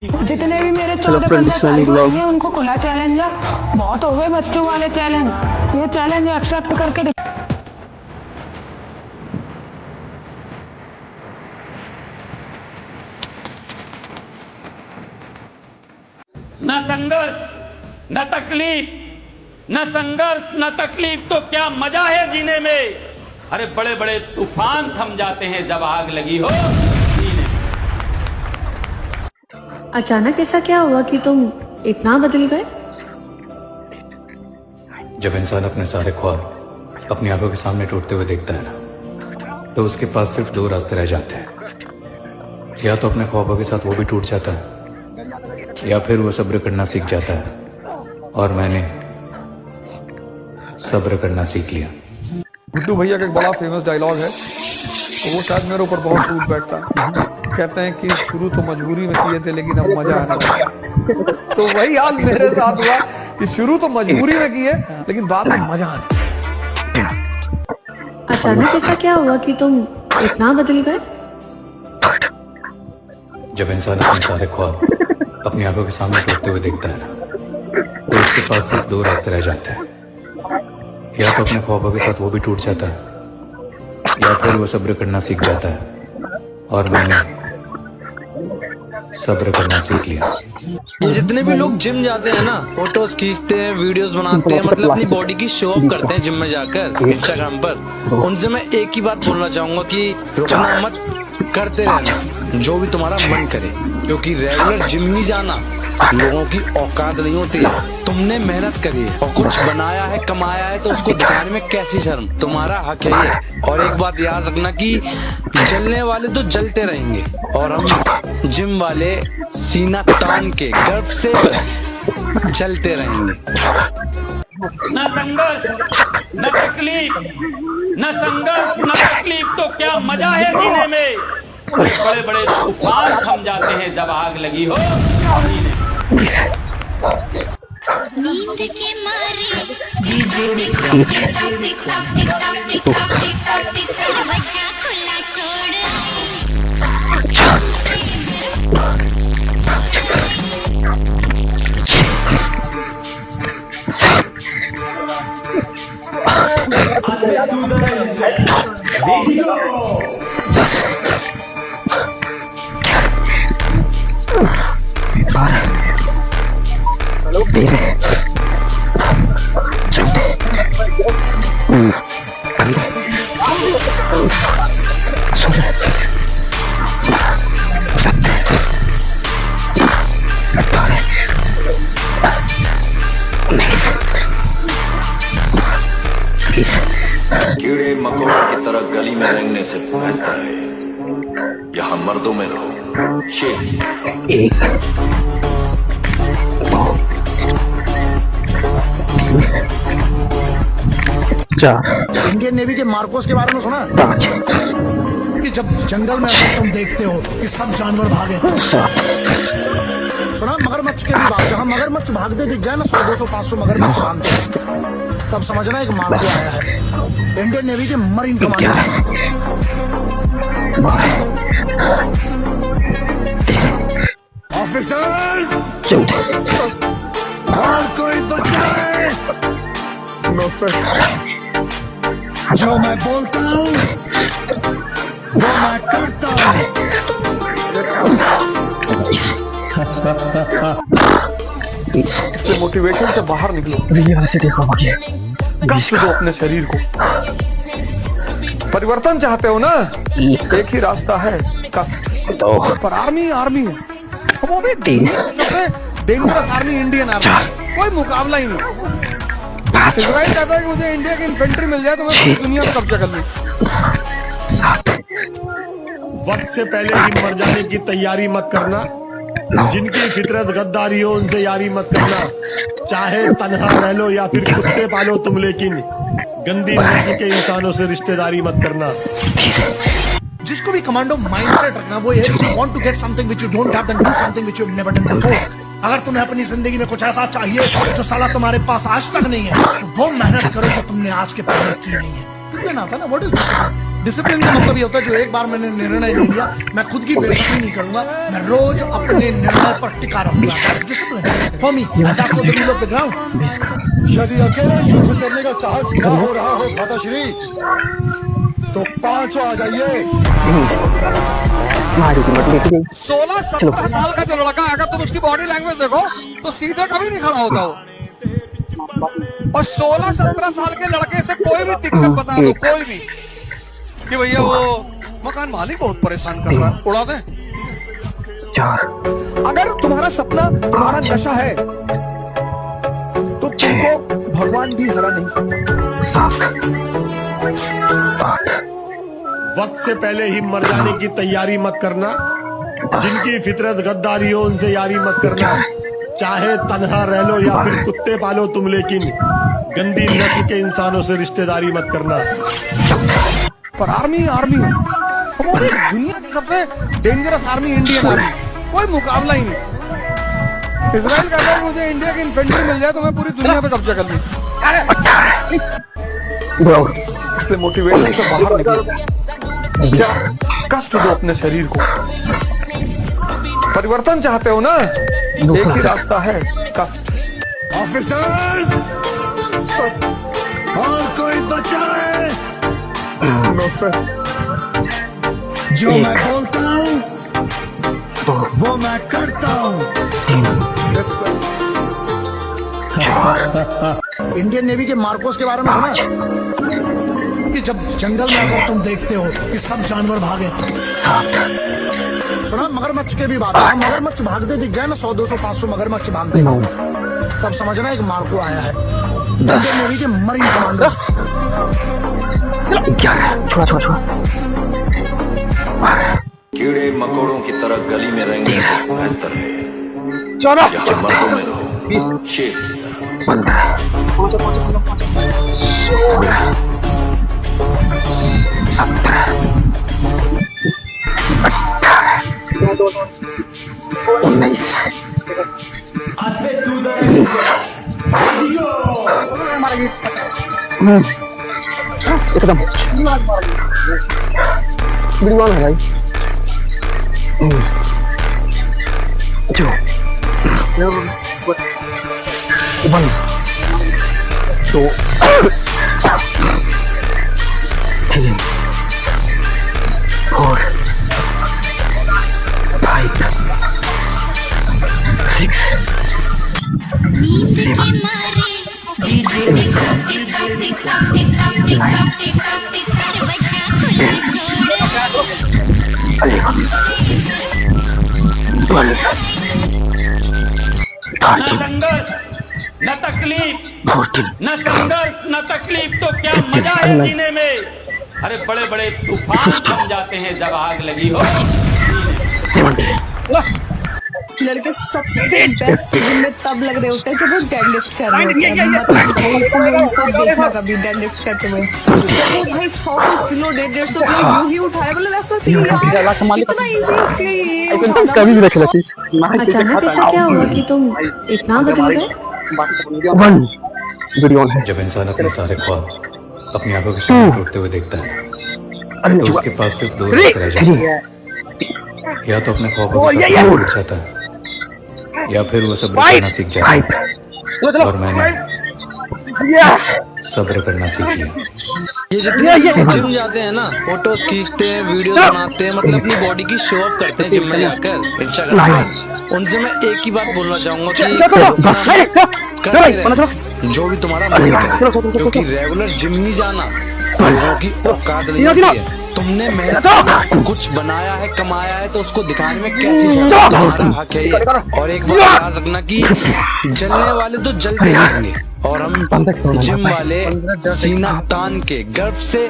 जितने भी मेरे 14-15 साल भाई हैं उनको खुला चैलेंज है। बहुत हो गए बच्चों वाले चैलेंज, ये चैलेंज एक्सेप्ट करके न संघर्ष न तकलीफ, न संघर्ष न तकलीफ तो क्या मजा है जीने में। अरे बड़े बड़े तूफान थम जाते हैं जब आग लगी हो सीने। अचानक ऐसा क्या हुआ कि तुम इतना बदल गए? जब इंसान अपने सारे ख्वाब अपनी आंखों के सामने टूटते हुए देखता है ना, तो उसके पास सिर्फ दो रास्ते रह जाते हैं। या तो अपने ख्वाबों के साथ वो भी टूट जाता है, या फिर वो सब्र करना सीख जाता है। और मैंने सब्र करना सीख लिया। गुड्डू भैया का एक बड़ा फेमस डायलॉग है, तो वो शायद मेरे ऊपर बहुत सूट बैठता है। कहते हैं कि शुरू तो मजबूरी में किए थे लेकिन अब मजा आने लगा। तो वही हाल मेरे साथ हुआ कि शुरू तो मजबूरी में किए लेकिन बाद में मजा आने। अचानक ऐसा क्या हुआ कि तुम इतना बदल गए? जब इंसान अपने सारे ख्वाब अपनी आंखों के सामने टूटते हुए देखता है ना, तो उसके पास सिर्फ दो रास्ते रह जाते हैं। या तो अपने ख्वाबों के साथ वो भी टूट जाता है, या फिर वो सब्र करना सीख जाता है। और मैंने सब्र करना सीख लिया। ये जितने भी लोग जिम जाते हैं ना, फोटोज खींचते हैं, वीडियोस बनाते हैं, मतलब अपनी बॉडी की शो ऑफ करते हैं जिम में जाकर इंस्टाग्राम पर, उनसे मैं एक ही बात बोलना चाहूंगा कि रुकना मत, करते रहना जो भी तुम्हारा मन करे। क्योंकि रेगुलर जिम ही जाना लोगों की औकात नहीं होती है। तुमने मेहनत करी है और कुछ बनाया है, कमाया है, तो उसको दिखाने में कैसी शर्म, तुम्हारा हक है ये। और एक बात याद रखना कि जलने वाले तो जलते रहेंगे और हम जिम वाले सीना तान के गर्व से चलते रहेंगे। न संघर्ष न तकलीफ, न संघर्ष न तकलीफ तो क्या मजा है जीने में। बड़े बड़े तूफान थम जाते हैं जब आग लगी हो सीने। नींद के मारे बच्चा खुला छोड़ कीड़े मकोड़े की तरह गली में रेंगने से बेहतर है यहाँ मर्दों में रहो। शेर एक इंडियन नेवी के मार्कोस के बारे में सुना कि जब जंगल में तुम देखते हो कि सब जानवर भागे, सुना मगरमच्छ के भी भाग, जहाँ मगरमच्छ भागते दिख जाए ना 100, 200, 500 मगरमच्छ भागते हैं, तब समझना एक मार्को आया है इंडियन नेवी के मरीन कमांडर। ऑफिसर्स और कोई बचाए। नो सर, जो मैं बोलता हूँ वो मैं करता हूँ। इसलिए मोटिवेशन से बाहर निकलो, कष्ट दो अपने शरीर को। परिवर्तन चाहते हो ना, एक ही रास्ता है, कष्ट। पर आर्मी आर्मी है, वो भी सबसे डेंजरस आर्मी इंडियन आर्मी, कोई मुकाबला ही नहीं। इजराइल कहता है कि मुझे इंडिया की इन्फेंट्री मिल जाए तो मैं पूरी दुनिया में कब्जा कर लूं। वक्त से पहले ही मर जाने की तैयारी मत करना। जिनकी फितरत गद्दारी हो उनसे यारी मत करना। चाहे तन्हा रह लो या फिर कुत्ते पालो तुम, लेकिन गंदी नस्ल के इंसानों से रिश्तेदारी मत करना। जिसको भी कमांडो माइंडसेट रखना वो है, you want to get something which you don't have, then do something which you've never done before। अगर तुम्हें अपनी जिंदगी में कुछ ऐसा चाहिए जो साला तुम्हारे पास आज तक नहीं है, तो वो मेहनत करो जो तुमने आज के पहले की नहीं है। तुम्हें ना आता ना, व्हाट इज दिस? डिसिप्लिन का मतलब ये होता है जो एक बार मैंने निर्णय ले लिया मैं खुद की बेइज्जती नहीं करूंगा, मैं रोज अपने निर्णय पर टिका रहूंगा। That's discipline for me, that's what the rule of the ground. यदि अकेले युद्ध करने का साहस न हो रहा हो भ्राताश्री तो पांचों आ जाइए। 16-17 साल का जो लड़का है, अगर तुम उसकी बॉडी लैंग्वेज देखो तो सीधे कभी नहीं खड़ा होता वो। और 16-17 साल के लड़के से कोई भी दिक्कत बता दो, कोई भी कि भैया वो मकान मालिक बहुत परेशान कर रहा है, उड़ा दे। अगर तुम्हारा सपना तुम्हारा नशा है तो तुमको भगवान भी हरा नहीं सकता। वक्त से पहले ही मर जाने की तैयारी मत करना, जिनकी फितरत गद्दारी हो उनसे यारी मत करना, चाहे तन्हा रह लो या फिर कुत्ते पालो तुम, लेकिन गंदी नस्ल के इंसानों से रिश्तेदारी मत करना। पर आर्मी हमारी दुनिया की सबसे डेंजरस आर्मी इंडियन आर्मी, कोई मुकाबला ही नहीं। इजराइल कहता है मुझे इंडिया की इन्फेंट्री मिल जाए तो मैं पूरी दुनिया पे कब्जा कर लूं। इसलिए मोटिवेशन से बाहर निकलो, कष्ट दो अपने शरीर को। परिवर्तन चाहते हो ना, एक ही रास्ता है, कष्ट। ऑफिसर्स, और कोई बचाए? No sir. जो मैं बोलता हूँ वो मैं करता हूँ। इंडियन नेवी के मार्कोस के बारे में सुना कि जब जंगल में अगर तुम देखते हो कि सब जानवर भागे, सुना मगरमच्छ के भी बात है, मगरमच्छ भागते दिख जाए ना 100, 200, 500 मगरमच्छ भागते, तब समझना एक मार्को आया है इंडियन नेवी के मरीन कमांडोज। कीड़े मकोड़ों की तरह गली में रहने से बेहतर है यहाँ मर्दों में रहो शेर की तरह। एकदम बिल्कुल है भाई। जो 1 2 3 4 5 6 नींद के मारे डीजे न संघर्ष न तकलीफ, न संघर्ष न तकलीफ तो क्या मजा है जीने में। अरे बड़े बड़े तूफान थम जाते हैं जब आग लगी हो। लड़के सबसे बेस्ट जिम में तब लग रहे होते हैं जब वो डेडलिफ्ट कर रहे होते हैं। मतलब उनको देखना कभी डेडलिफ्ट करते हुए, जब वो भाई 100 किलो 150 किलो यूं ही उठाए, मतलब ऐसा फील यार इतना इजी इसके लिए ये उठाना। अचानक ऐसा क्या हुआ कि तुम इतना बदल गए? जब इंसान अपने सारे ख्वाब अपनी आंखों के सामने टूटते हुए देखता है तो उसके पास सिर्फ 2 रास्ते रह जाते हैं, या तो अपने ख्वाबों के साथ टूट जाता है या फिर वो सब्र करना सीख जाता है। और मैंने सब्र करना सीख लिया। ये जितने लोग जिम जाते हैं ना, फोटोज खींचते हैं, वीडियोस बनाते हैं, मतलब अपनी बॉडी की शो ऑफ करते हैं जिम में जाकर इंस्टाग्राम पर, उनसे मैं एक ही बात बोलना चाहूंगा कि जो भी तुम्हारा मन करे, क्योंकि रेगुलर जिम नहीं जाना लोगों की औकात नहीं होती है। तुमने मेहनत कुछ बनाया है, कमाया है, तो उसको दिखाने में कैसी शर्म, तुम्हारा हक है ये। और एक बात याद रखना कि जलने वाले तो जलते रहेंगे और हम जिम वाले सीना तान के गर्व से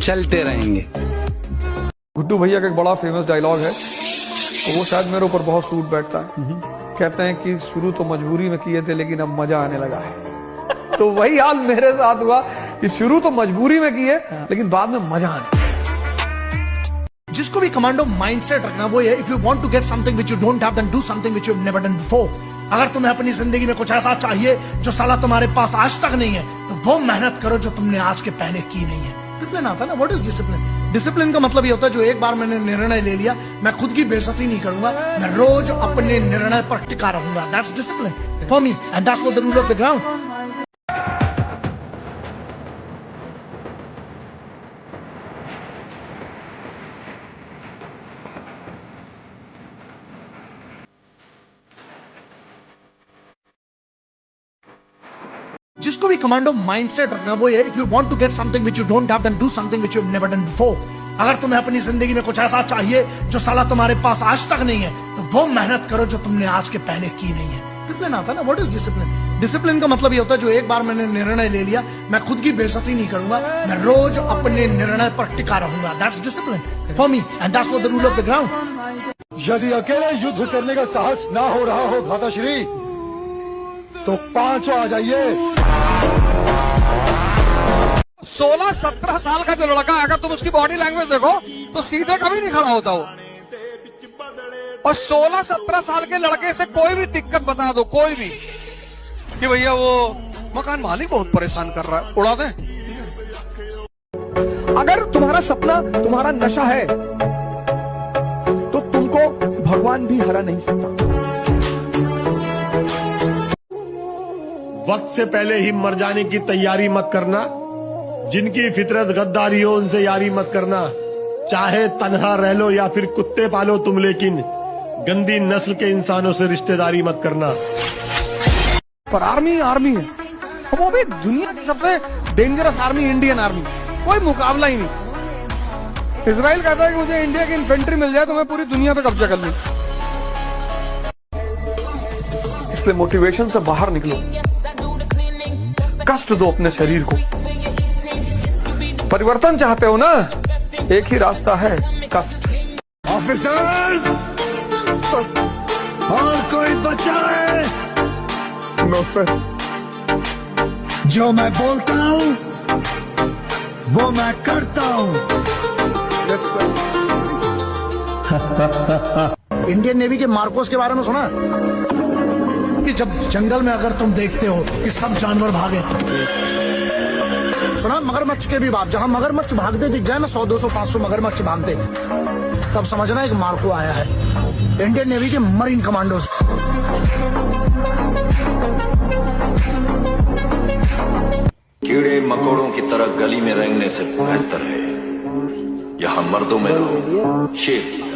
चलते रहेंगे। गुड्डू भैया का एक बड़ा फेमस डायलॉग है, तो वो शायद मेरे ऊपर बहुत सूट बैठता है। कहते हैं कि शुरू तो मजबूरी में किए थे लेकिन अब मजा आने लगा है। तो वही हाल मेरे साथ हुआ कि शुरू तो मजबूरी में किए लेकिन बाद में मजा आने। जिसको भी कमांडो माइंडसेट रखना वो है, if you want to get something which you don't have then do something which you have never done before. अगर तुम्हें अपनी जिंदगी में कुछ ऐसा चाहिए जो साला तुम्हारे पास आज तक नहीं है, तो वो मेहनत करो जो तुमने आज के पहले की नहीं है। डिसिप्लिन आता है ना। What is discipline? डिसिप्लिन का मतलब ये होता है जो एक बार मैंने निर्णय ले लिया, मैं खुद की बेइज्जती नहीं करूंगा, मैं रोज अपने निर्णय पर टिका रहूंगा। That's discipline for me and that's what the rule of the ground. जिसको भी कमांडो माइंडसेट रखना वो ये, if you want to get something which you don't have then do something which you have never done before. अगर तुम्हें अपनी जिंदगी में कुछ ऐसा चाहिए जो साला तुम्हारे पास आज तक नहीं है, तो वो मेहनत करो जो तुमने आज के पहले की नहीं है। डिसिप्लिन आता है ना। What is discipline? डिसिप्लिन का मतलब ये होता है जो एक बार मैंने निर्णय ले लिया, मैं खुद की बेइज्जती नहीं करूंगा, मैं रोज अपने निर्णय पर टिका रहूंगा। That's discipline for me and that's what the rule of the ground. यदि अकेले युद्ध करने का साहस ना हो रहा हो भ्राताश्री, तो पांचों आ जाइए। 16-17 साल का जो लड़का है, अगर तुम उसकी बॉडी लैंग्वेज देखो तो सीधे कभी नहीं खड़ा होता वो। और 16-17 साल के लड़के से कोई भी दिक्कत बता दो, कोई भी, कि भैया वो मकान मालिक बहुत परेशान कर रहा है, उड़ा दें। अगर तुम्हारा सपना तुम्हारा नशा है तो तुमको भगवान भी हरा नहीं सकता। वक्त से पहले ही मर जाने की तैयारी मत करना। जिनकी फितरत गद्दारी हो उनसे यारी मत करना। चाहे तन्हा रह लो या फिर कुत्ते पालो तुम, लेकिन गंदी नस्ल के इंसानों से रिश्तेदारी मत करना। पर आर्मी आर्मी है, वो भी दुनिया की सबसे डेंजरस आर्मी, इंडियन आर्मी, कोई मुकाबला ही नहीं। इजराइल कहता है कि मुझे इंडिया की इन्फेंट्री मिल जाए तो मैं पूरी दुनिया पे कब्जा कर लूं। इसलिए मोटिवेशन से बाहर निकलो, कष्ट दो अपने शरीर को। परिवर्तन चाहते हो ना, एक ही रास्ता है, कष्ट। ऑफिसर्स, और कोई बचा है? No sir. जो मैं बोलता हूँ वो मैं करता हूँ। इंडियन नेवी के मार्कोस के बारे में सुना कि जब जंगल में अगर तुम देखते हो कि सब जानवर भागे, सुना मगरमच्छ के भी बाप, जहां मगरमच्छ भागते दिख जाए ना, 100, 200, 500 मगरमच्छ भागते, तब समझना एक मार्को आया है, इंडियन नेवी के मरीन कमांडोज। कीड़े मकोड़ों की तरह गली में रेंगने से बेहतर है यहाँ मर्दों में रहो शेर की तरह।